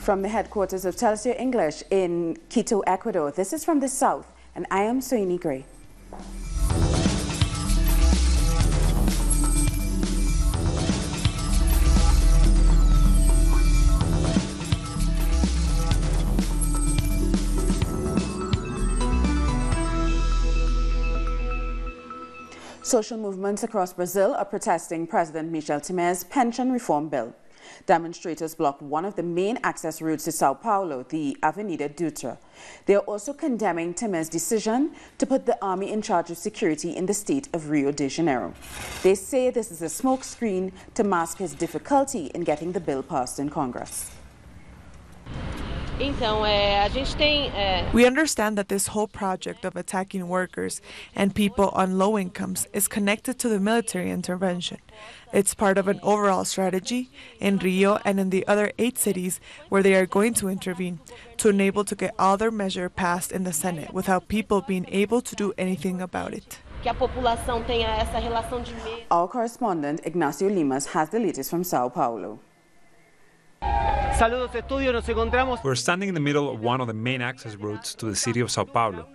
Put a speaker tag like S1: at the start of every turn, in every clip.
S1: From the headquarters of teleSUR English in Quito, Ecuador, this is From the South, and I am Soini Gray. Social movements across Brazil are protesting President Michel Temer's pension reform bill. Demonstrators blocked one of the main access routes to Sao Paulo, the Avenida Dutra. They are also condemning Temer's decision to put the army in charge of security in the state of Rio de Janeiro. They say this is a smokescreen to mask his difficulty in getting the bill passed in Congress.
S2: We understand that this whole project of attacking workers and people on low incomes is connected to the military intervention. It's part of an overall strategy in Rio and in the other 8 cities where they are going to intervene to enable to get all their measures passed in the Senate without people being able to do anything about it.
S1: Our correspondent Ignacio Limas has the latest from Sao Paulo.
S3: We're standing in the middle of one of the main access routes to the city of Sao Paulo.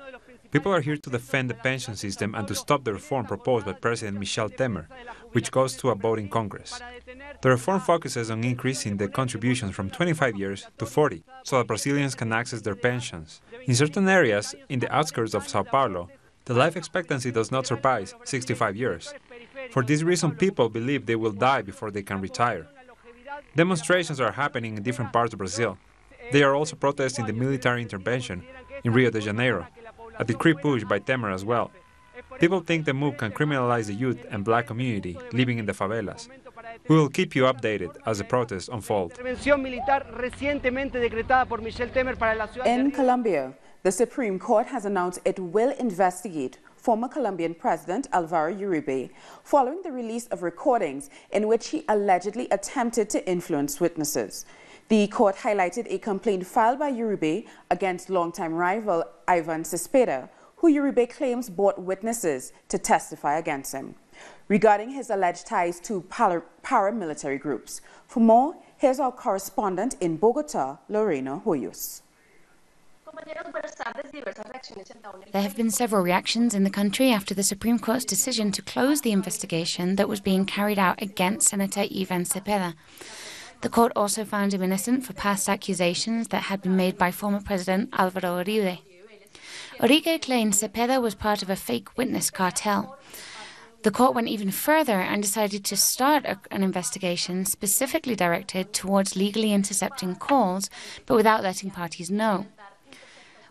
S3: People are here to defend the pension system and to stop the reform proposed by President Michel Temer, which goes to a vote in Congress. The reform focuses on increasing the contributions from 25 years to 40, so that Brazilians can access their pensions. In certain areas, in the outskirts of Sao Paulo, the life expectancy does not surpass 65 years. For this reason, people believe they will die before they can retire. Demonstrations are happening in different parts of Brazil. They are also protesting the military intervention in Rio de Janeiro, a decree pushed by Temer as well. People think the move can criminalize the youth and black community living in the favelas. We will keep you updated as the protests unfold.
S1: In Colombia, the Supreme Court has announced it will investigate former Colombian President Álvaro Uribe following the release of recordings in which he allegedly attempted to influence witnesses. The court highlighted a complaint filed by Uribe against longtime rival Ivan Cepeda, who Uribe claims brought witnesses to testify against him, regarding his alleged ties to paramilitary groups. For more, here's our correspondent in Bogota, Lorena Hoyos.
S4: There have been several reactions in the country after the Supreme Court's decision to close the investigation that was being carried out against Senator Ivan Cepeda. The court also found him innocent for past accusations that had been made by former President Álvaro Uribe. Uribe claimed Cepeda was part of a fake witness cartel. The court went even further and decided to start an investigation specifically directed towards legally intercepting calls, but without letting parties know.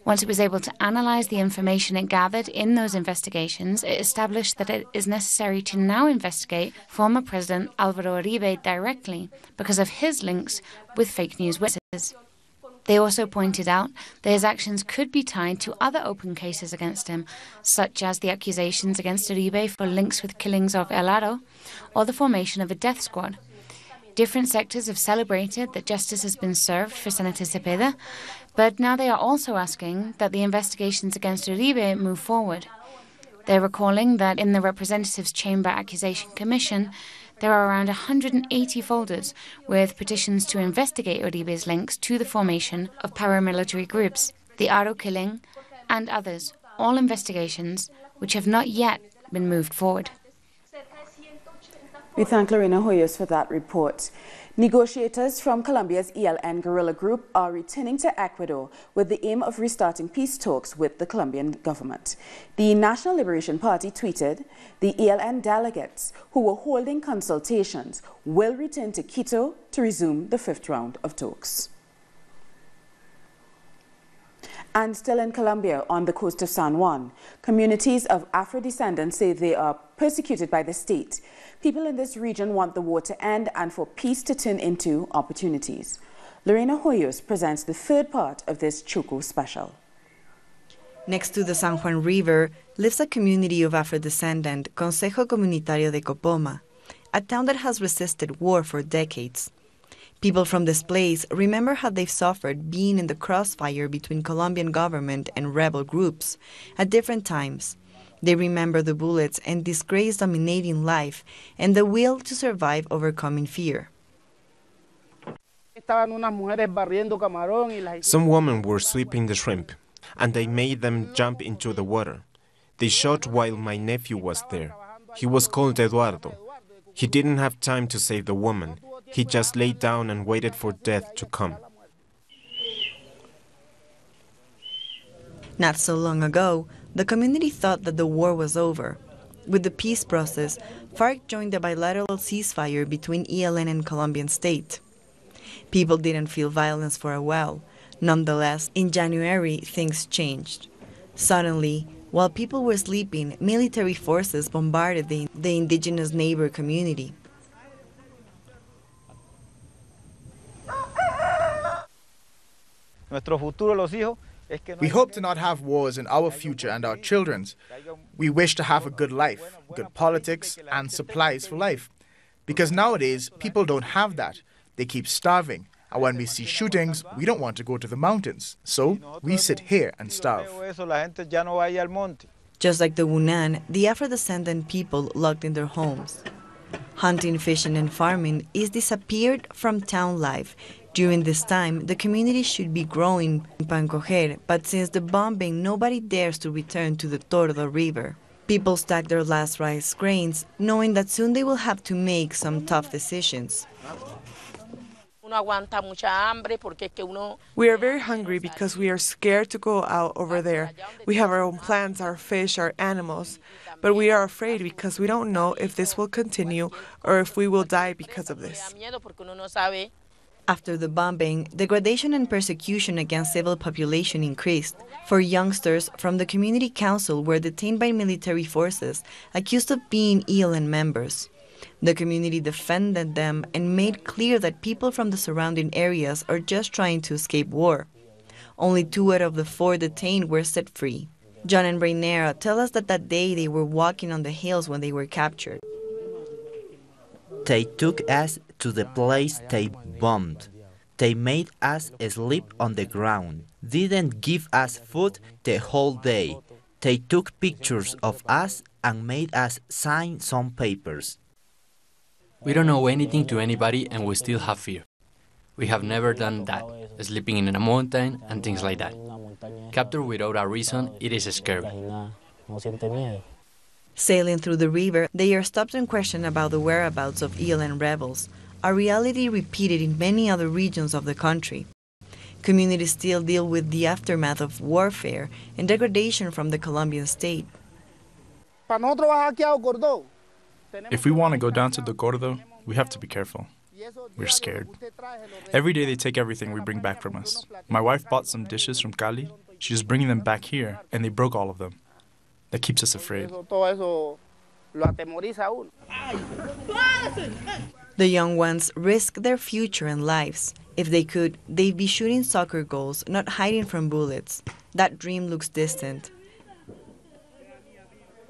S4: Once it was able to analyze the information it gathered in those investigations, it established that it is necessary to now investigate former President Álvaro Uribe directly because of his links with fake news witnesses. They also pointed out that his actions could be tied to other open cases against him, such as the accusations against Uribe for links with killings of El Aro or the formation of a death squad. Different sectors have celebrated that justice has been served for Senator Cepeda, but now they are also asking that the investigations against Uribe move forward. They're recalling that in the Representatives' Chamber Accusation Commission, there are around 180 folders with petitions to investigate Uribe's links to the formation of paramilitary groups, the Aro killing, and others, all investigations which have not yet been moved forward.
S1: We thank Lorena Hoyos for that report. Negotiators from Colombia's ELN guerrilla group are returning to Ecuador with the aim of restarting peace talks with the Colombian government. The National Liberation Party tweeted, the ELN delegates who were holding consultations will return to Quito to resume the 5th round of talks. And still in Colombia, on the coast of San Juan, communities of Afro-descendants say they are persecuted by the state. People in this region want the war to end and for peace to turn into opportunities. Lorena Hoyos presents the 3rd part of this Choco special.
S5: Next to the San Juan River lives a community of Afro-descendant Consejo Comunitario de Copoma, a town that has resisted war for decades. People from this place remember how they've suffered being in the crossfire between Colombian government and rebel groups at different times. They remember the bullets and disgrace dominating life and the will to survive overcoming fear.
S6: Some women were sweeping the shrimp, and they made them jump into the water. They shot while my nephew was there. He was called Eduardo. He didn't have time to save the woman. He just lay down and waited for death to come.
S5: Not so long ago, the community thought that the war was over. With the peace process, FARC joined the bilateral ceasefire between ELN and Colombian state. People didn't feel violence for a while. Nonetheless, in January, things changed. Suddenly, while people were sleeping, military forces bombarded the indigenous neighbor community.
S7: We hope to not have wars in our future and our children's. We wish to have a good life, good politics, and supplies for life. Because nowadays, people don't have that. They keep starving. And when we see shootings, we don't want to go to the mountains. So we sit here and starve.
S5: Just like the Wunan, the Afro-descendant people locked in their homes. Hunting, fishing, and farming is disappeared from town life. During this time, the community should be growing pancoger, but since the bombing, nobody dares to return to the Tordo River. People stack their last rice grains, knowing that soon they will have to make some tough decisions.
S2: We are very hungry because we are scared to go out over there. We have our own plants, our fish, our animals. But we are afraid because we don't know if this will continue or if we will die because of this.
S5: After the bombing, degradation and persecution against civil population increased. For youngsters from the community council were detained by military forces, accused of being ELN members. The community defended them and made clear that people from the surrounding areas are just trying to escape war. Only 2 out of the 4 detained were set free. John and Rainera tell us that day they were walking on the hills when they were captured.
S8: They took us to the place they bombed. They made us sleep on the ground. Didn't give us food the whole day. They took pictures of us and made us sign some papers.
S9: We don't owe anything to anybody and we still have fear. We have never done that, sleeping in a mountain and things like that. Captured without a reason, it is scary.
S5: Sailing through the river, they are stopped and questioned about the whereabouts of ELN rebels, a reality repeated in many other regions of the country. Communities still deal with the aftermath of warfare and degradation from the Colombian state.
S10: If we want to go down to the Gordo, we have to be careful. We're scared. Every day they take everything we bring back from us. My wife bought some dishes from Cali. She's bringing them back here, and they broke all of them. That keeps us afraid.
S5: The young ones risk their future and lives. If they could, they'd be shooting soccer goals, not hiding from bullets. That dream looks distant.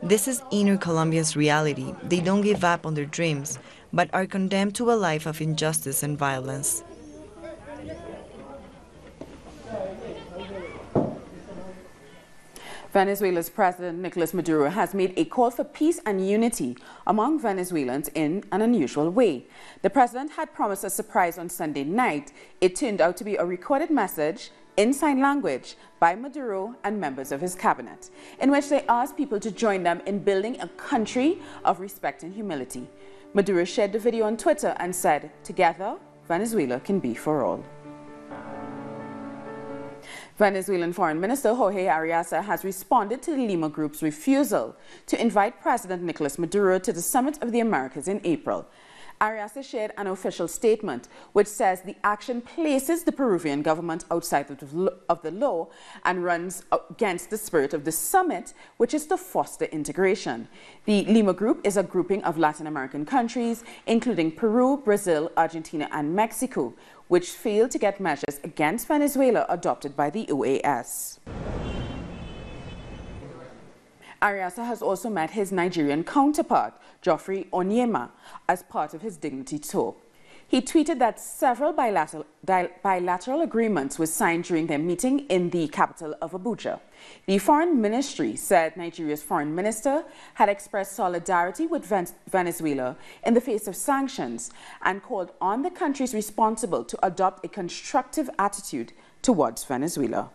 S5: This is inner Colombia's reality. They don't give up on their dreams, but are condemned to a life of injustice and violence.
S1: Venezuela's President Nicolas Maduro has made a call for peace and unity among Venezuelans in an unusual way. The president had promised a surprise on Sunday night. It turned out to be a recorded message in sign language by Maduro and members of his cabinet, in which they asked people to join them in building a country of respect and humility. Maduro shared the video on Twitter and said, "Together, Venezuela can be for all." Venezuelan Foreign Minister Jorge Arias has responded to the Lima Group's refusal to invite President Nicolas Maduro to the Summit of the Americas in April. Arias shared an official statement which says the action places the Peruvian government outside of the law and runs against the spirit of the summit, which is to foster integration. The Lima Group is a grouping of Latin American countries, including Peru, Brazil, Argentina, and Mexico, which failed to get measures against Venezuela adopted by the OAS. Arias has also met his Nigerian counterpart, Geoffrey Onyema, as part of his dignity tour. He tweeted that several bilateral agreements were signed during their meeting in the capital of Abuja. The Foreign Ministry said Nigeria's foreign minister had expressed solidarity with Venezuela in the face of sanctions and called on the countries responsible to adopt a constructive attitude towards Venezuela.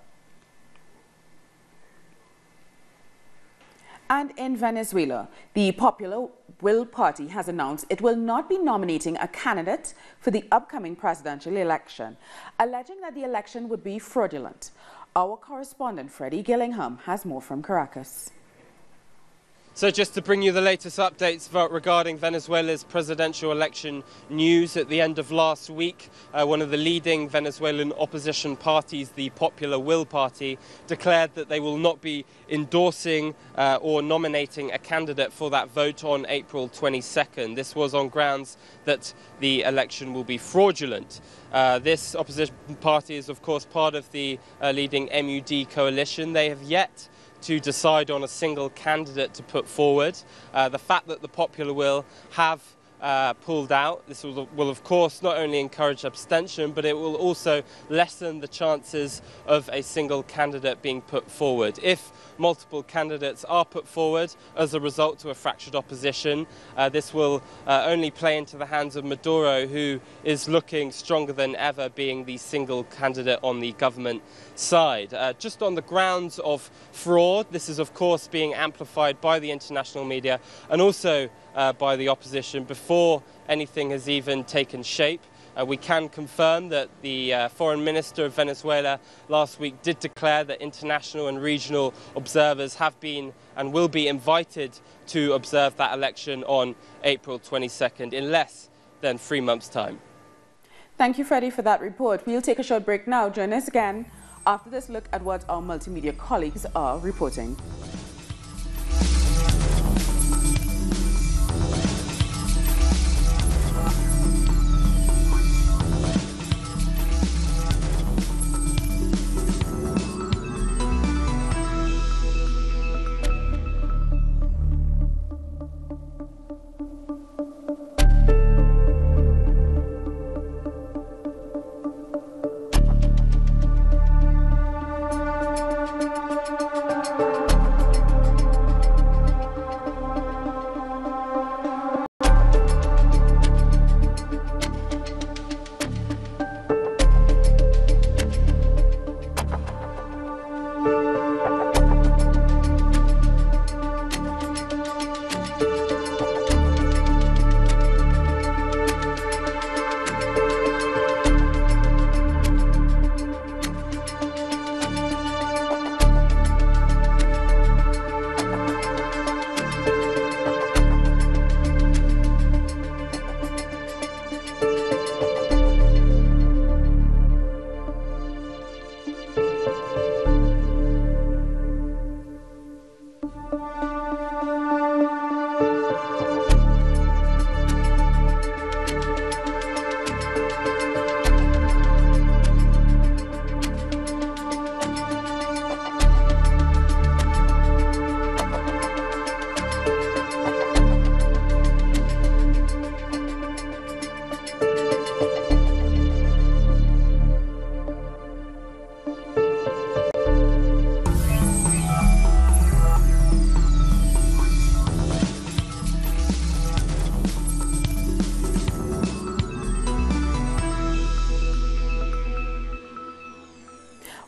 S1: And in Venezuela, the Popular Will Party has announced it will not be nominating a candidate for the upcoming presidential election, alleging that the election would be fraudulent. Our correspondent Freddie Gillingham has more from Caracas.
S11: So just to bring you the latest updates regarding Venezuela's presidential election news, at the end of last week, one of the leading Venezuelan opposition parties, the Popular Will Party, declared that they will not be endorsing or nominating a candidate for that vote on April 22nd. This was on grounds that the election will be fraudulent. This opposition party is, of course, part of the leading MUD coalition. They have yet to decide on a single candidate to put forward. The fact that the Popular Will have pulled out, this will of course not only encourage abstention, but it will also lessen the chances of a single candidate being put forward. If multiple candidates are put forward as a result to a fractured opposition, this will only play into the hands of Maduro, who is looking stronger than ever, being the single candidate on the government side. Just on the grounds of fraud, this is of course being amplified by the international media and also by the opposition before anything has even taken shape. We can confirm that the Foreign Minister of Venezuela last week did declare that international and regional observers have been and will be invited to observe that election on April 22nd in less than 3 months' time.
S1: Thank you, Freddie, for that report. We'll take a short break now. Join us again after this look at what our multimedia colleagues are reporting.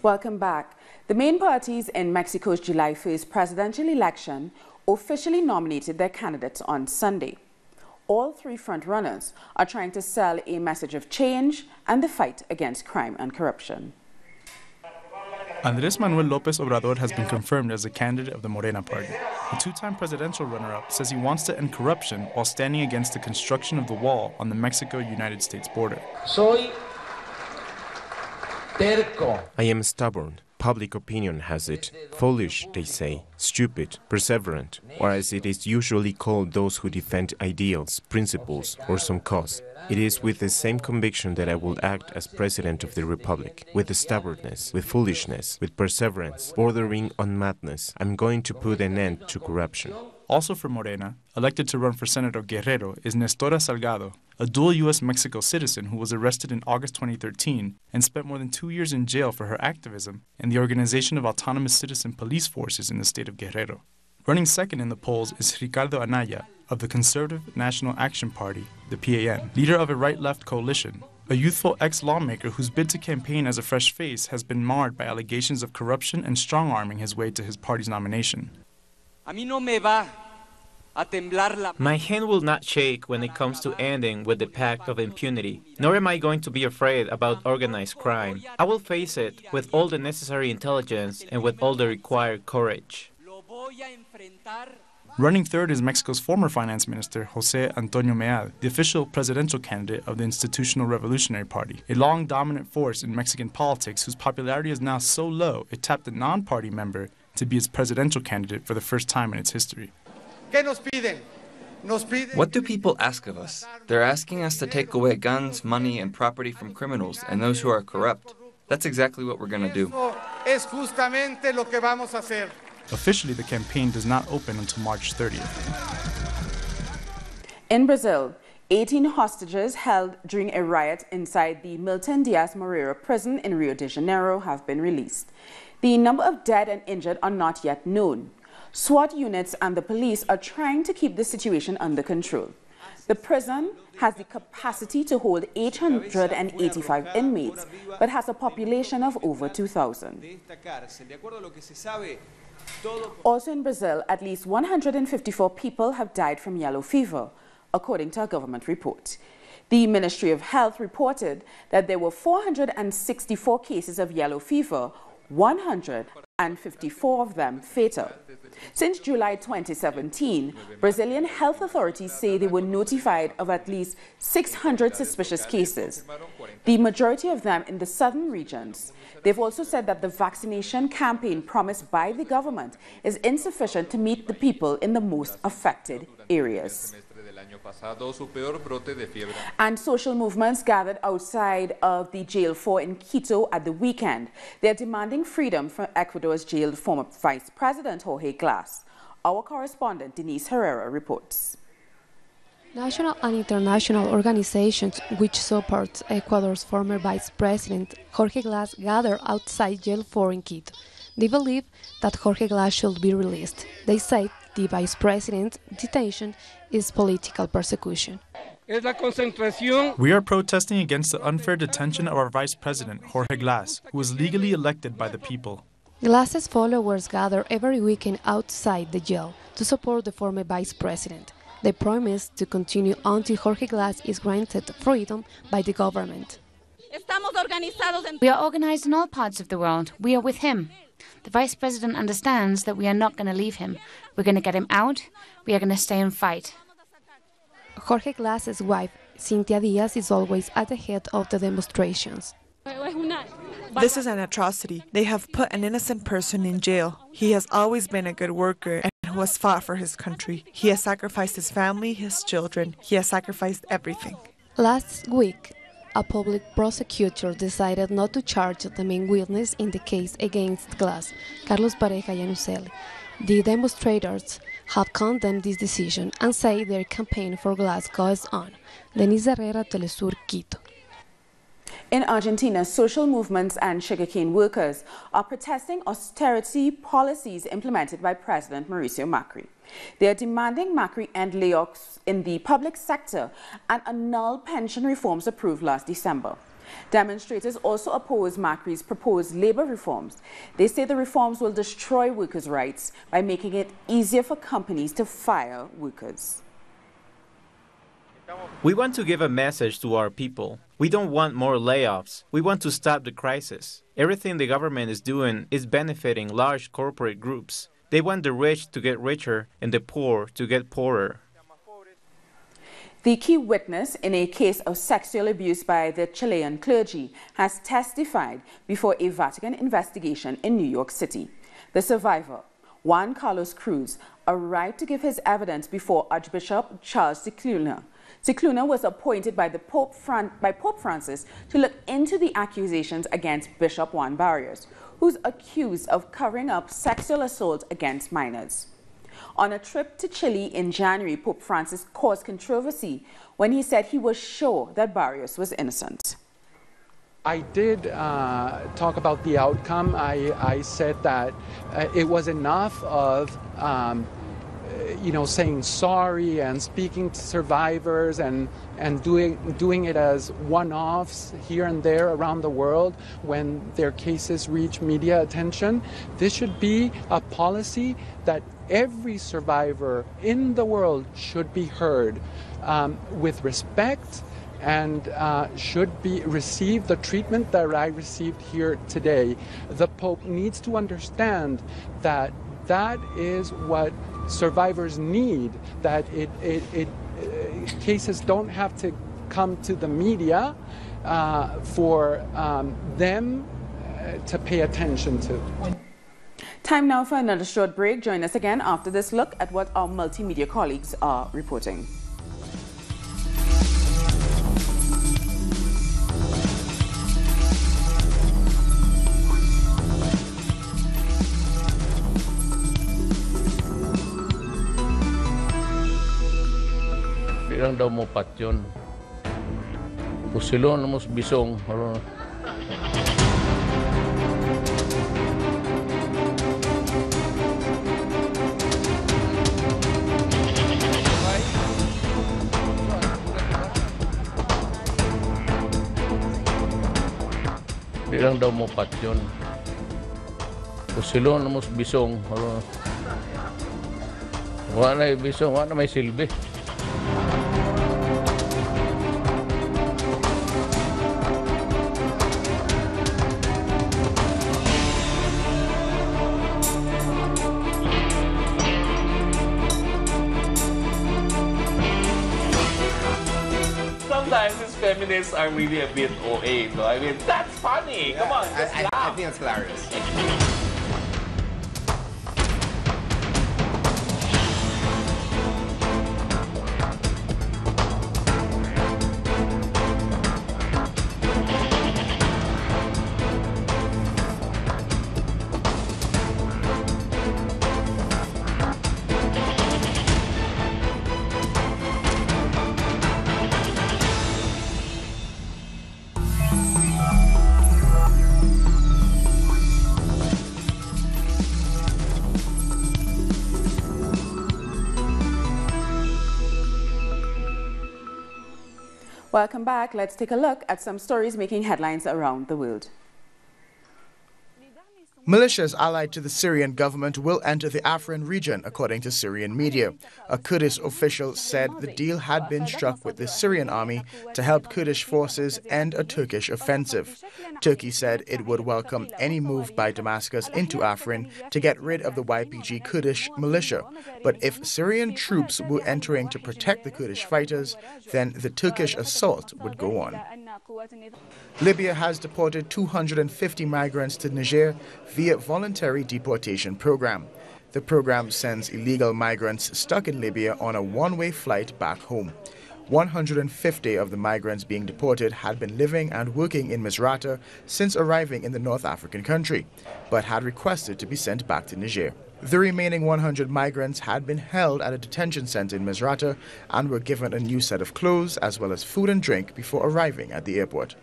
S1: Welcome back. The main parties in Mexico's July 1st presidential election officially nominated their candidates on Sunday. All three frontrunners are trying to sell a message of change and the fight against crime and corruption.
S10: Andrés Manuel López Obrador has been confirmed as a candidate of the Morena party. The two-time presidential runner-up says he wants to end corruption while standing against the construction of the wall on the Mexico-United States border.
S6: I am stubborn. Public opinion has it. Foolish, they say. Stupid, perseverant, or as it is usually called, those who defend ideals, principles, or some cause. It is with the same conviction that I will act as President of the Republic. With the stubbornness, with foolishness, with perseverance, bordering on madness, I'm going to put an end to corruption.
S10: Also from Morena, elected to run for Senator Guerrero, is Nestora Salgado, a dual U.S.-Mexico citizen who was arrested in August 2013 and spent more than 2 years in jail for her activism and the organization of autonomous citizen police forces in the state of Guerrero. Running second in the polls is Ricardo Anaya of the Conservative National Action Party, the PAN, leader of a right-left coalition. A youthful ex-lawmaker whose bid to campaign as a fresh face has been marred by allegations of corruption and strong-arming his way to his party's nomination.
S6: My hand will not shake when it comes to ending with the pact of impunity, nor am I going to be afraid about organized crime. I will face it with all the necessary intelligence and with all the required courage.
S10: Running third is Mexico's former finance minister, José Antonio Meade, the official presidential candidate of the Institutional Revolutionary Party, a long dominant force in Mexican politics whose popularity is now so low it tapped a non-party member to be its presidential candidate for the first time in its history.
S12: What do people ask of us? They're asking us to take away guns, money, and property from criminals and those who are corrupt. That's exactly what we're going to do.
S10: Officially, the campaign does not open until March 30th.
S1: In Brazil, 18 hostages held during a riot inside the Milton Dias Moreira prison in Rio de Janeiro have been released. The number of dead and injured are not yet known. SWAT units and the police are trying to keep the situation under control. The prison has the capacity to hold 885 inmates, but has a population of over 2,000. Also in Brazil, at least 154 people have died from yellow fever, according to a government report. The Ministry of Health reported that there were 464 cases of yellow fever, 154 of them fatal. Since July 2017, Brazilian health authorities say they were notified of at least 600 suspicious cases, the majority of them in the southern regions. They've also said that the vaccination campaign promised by the government is insufficient to meet the people in the most affected areas. And social movements gathered outside of the jail 4 in Quito at the weekend. They're demanding freedom from Ecuador's jailed former Vice President Jorge Glas. Our correspondent Denise Herrera reports.
S13: National and international organizations which support Ecuador's former Vice President Jorge Glas gathered outside jail 4 in Quito. They believe that Jorge Glas should be released. They say the Vice President's detention is political persecution.
S10: We are protesting against the unfair detention of our Vice President, Jorge Glas, who was legally elected by the people.
S13: Glas's followers gather every weekend outside the jail to support the former Vice President. They promise to continue until Jorge Glas is granted freedom by the government.
S4: We are organized in all parts of the world. We are with him. The Vice President understands that we are not going to leave him. We're going to get him out. We are going to stay and fight.
S13: Jorge Glas's wife, Cynthia Diaz, is always at the head of the demonstrations.
S2: This is an atrocity. They have put an innocent person in jail. He has always been a good worker and who has fought for his country. He has sacrificed his family, his children. He has sacrificed everything.
S13: Last week, a public prosecutor decided not to charge the main witness in the case against Glas, Carlos Pareja Yanuceli. The demonstrators have condemned this decision and say their campaign for Glas goes on. Denise Herrera, teleSUR, Quito.
S1: In Argentina, social movements and sugarcane workers are protesting austerity policies implemented by President Mauricio Macri. They are demanding Macri end layoffs in the public sector and annul pension reforms approved last December. Demonstrators also oppose Macri's proposed labor reforms. They say the reforms will destroy workers' rights by making it easier for companies to fire workers.
S6: We want to give a message to our people. We don't want more layoffs. We want to stop the crisis. Everything the government is doing is benefiting large corporate groups. They want the rich to get richer and the poor to get poorer.
S1: The key witness in a case of sexual abuse by the Chilean clergy has testified before a Vatican investigation in New York City. The survivor, Juan Cruz, arrived to give his evidence before Archbishop Charles Cicluna. Cicluna was appointed by Pope Francis to look into the accusations against Bishop Juan Arias, who's accused of covering up sexual assault against minors. On a trip to Chile in January, Pope Francis caused controversy when he said he was sure that Barrios was innocent.
S14: I did talk about the outcome. I said that it was enough of saying sorry and speaking to survivors and doing it as one-offs here and there around the world when their cases reach media attention. This should be a policy that every survivor in the world should be heard with respect and should receive the treatment that I received here today. The Pope needs to understand that that is what survivors need, that cases don't have to come to the media for them to pay attention to.
S1: Time now for another short break. Join us again after this look at what our multimedia colleagues are reporting.
S15: Bilang daw mo patyon. Pusilon na mos bisong. Bilang daw mo patyon. Pusilon na mos bisong. Wala na bisong, wala na may silbi.
S16: Sometimes these feminists are really a bit OA, though. I mean, that's funny. Yeah, come on, just laugh.
S17: I think it's hilarious.
S1: Welcome back. Let's take a look at some stories making headlines around the world.
S7: Militias allied to the Syrian government will enter the Afrin region, according to Syrian media. A Kurdish official said the deal had been struck with the Syrian army to help Kurdish forces end a Turkish offensive. Turkey said it would welcome any move by Damascus into Afrin to get rid of the YPG Kurdish militia. But if Syrian troops were entering to protect the Kurdish fighters, then the Turkish assault would go on. Libya has deported 250 migrants to Niger via voluntary deportation program. The program sends illegal migrants stuck in Libya on a one-way flight back home. 150 of the migrants being deported had been living and working in Misrata since arriving in the North African country, but had requested to be sent back to Niger. The remaining 100 migrants had been held at a detention center in Misrata and were given a new set of clothes as well as food and drink before arriving at the airport.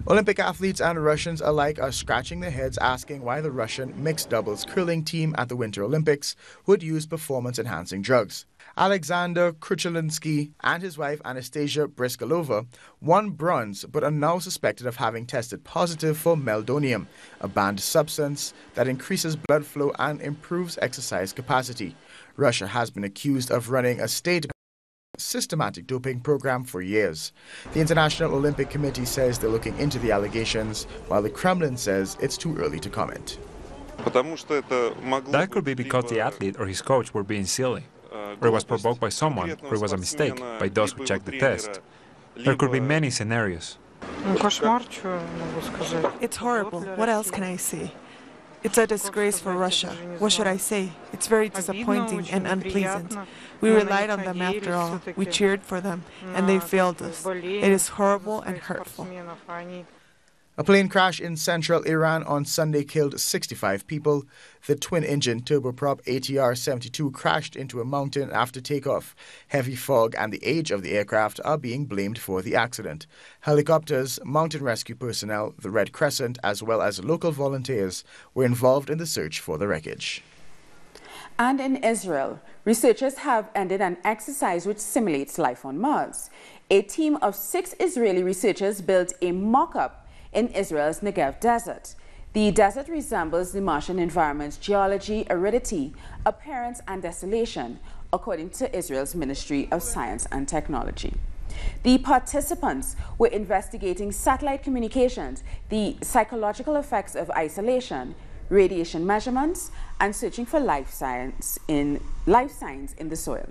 S7: Olympic athletes and Russians alike are scratching their heads asking why the Russian mixed doubles curling team at the Winter Olympics would use performance-enhancing drugs. Alexander Kruchelinsky and his wife Anastasia Briskalova won bronze but are now suspected of having tested positive for meldonium, a banned substance that increases blood flow and improves exercise capacity. Russia has been accused of running a state systematic doping program for years. The International Olympic Committee says they're looking into the allegations, while the Kremlin says it's too early to comment.
S3: That could be because the athlete or his coach were being silly, or it was provoked by someone, or it was a mistake by those who checked the test. There could be many scenarios.
S2: It's horrible. What else can I say? It's a disgrace for Russia. What should I say? It's very disappointing and unpleasant. We relied on them after all. We cheered for them, and they failed us. It is horrible and hurtful.
S7: A plane crash in central Iran on Sunday killed 65 people. The twin-engine turboprop ATR-72 crashed into a mountain after takeoff. Heavy fog and the age of the aircraft are being blamed for the accident. Helicopters, mountain rescue personnel, the Red Crescent, as well as local volunteers were involved in the search for the wreckage.
S1: And in Israel, researchers have ended an exercise which simulates life on Mars. A team of 6 Israeli researchers built a mock-up in Israel's Negev desert. The desert resembles the Martian environment's geology, aridity, appearance, and desolation, according to Israel's Ministry of Science and Technology. The participants were investigating satellite communications, the psychological effects of isolation, radiation measurements, and searching for life signs in the soil.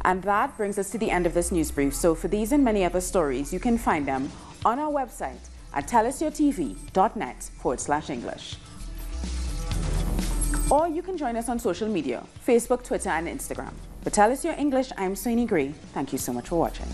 S1: And that brings us to the end of this news brief. So for these and many other stories, you can find them on our website at telesurtv.net/English. Or you can join us on social media, Facebook, Twitter, and Instagram. For TeleSUR English, I'm Soini Gray. Thank you so much for watching.